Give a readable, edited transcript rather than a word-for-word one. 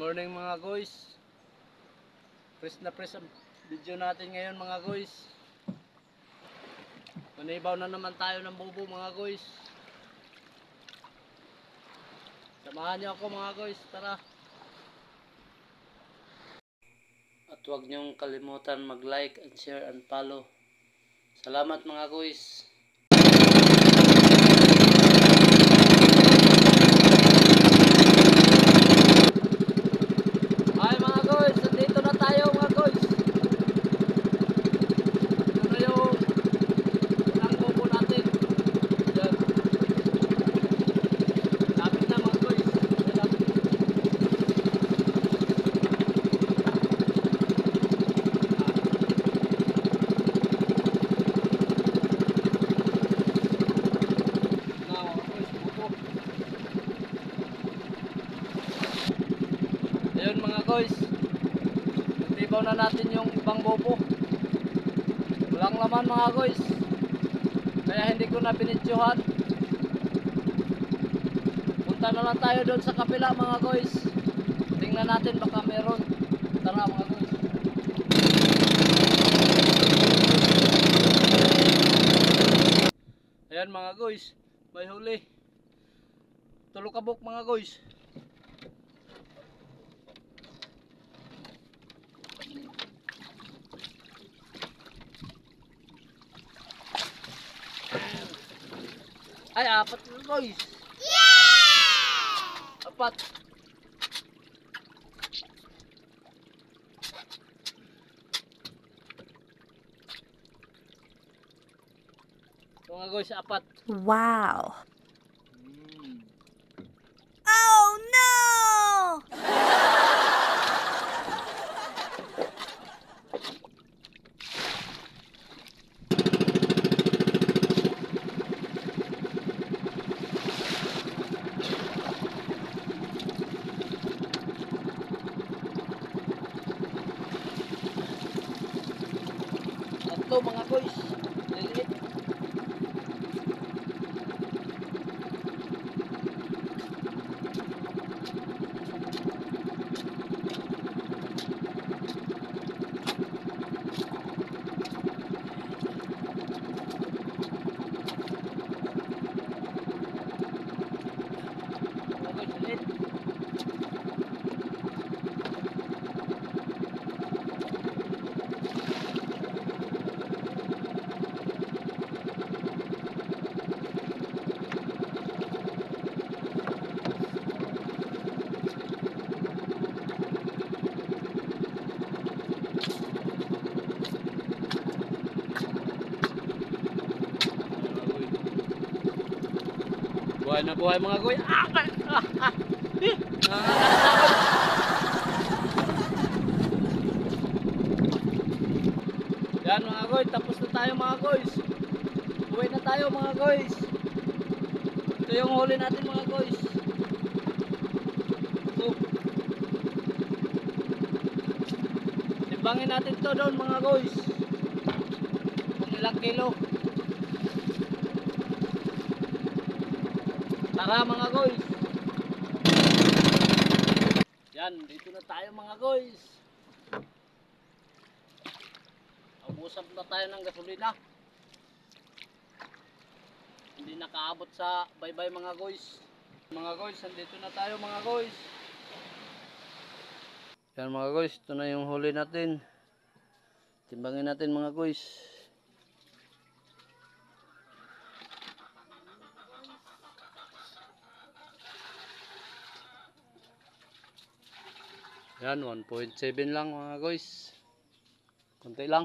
morning mga guys. Press na press ang video natin ngayon mga guys. Manibaw na naman tayo ng bubo mga guys. Samahan niyo ako mga guys, tara. At huwag niyong kalimutan mag-like and share and follow. Salamat mga guys. Hi mga guys, nandito na tayo mga guys. Ito na yung ang bubo natin. Yan. Lapit na mga guys. Ayun mga guys, nagtibaw na natin yung ibang bobo. Walang laman mga guys, kaya hindi ko na binidyohan. Punta na lang tayo doon sa kapila mga guys. Tingnan natin baka meron. Tara mga guys. Ayan mga guys, may huli. Tulokabok mga guys. Ay, apat na guys. Yeah! Apat. Ito nga guys, apat. Wow. Oh no! Tatlo mga guys. Liliit. Buhay na buhay mga guys. Yan mga guys, tapos na tayo mga guys. Buhay na tayo mga guys. Ito yung huli natin mga guys. Ito. Timbangin natin to doon mga guys. Kung ilang kilo. Tara mga guys. Yan, dito na tayo mga guys. Ubusap na tayo ng gasolina. Hindi nakaabot sa bye-bye mga guys. Mga guys, nandito na tayo mga guys. Yan mga guys, ito na yung huli natin. Timbangin natin mga guys. Yan, 1.7 lang mga guys. Konti lang.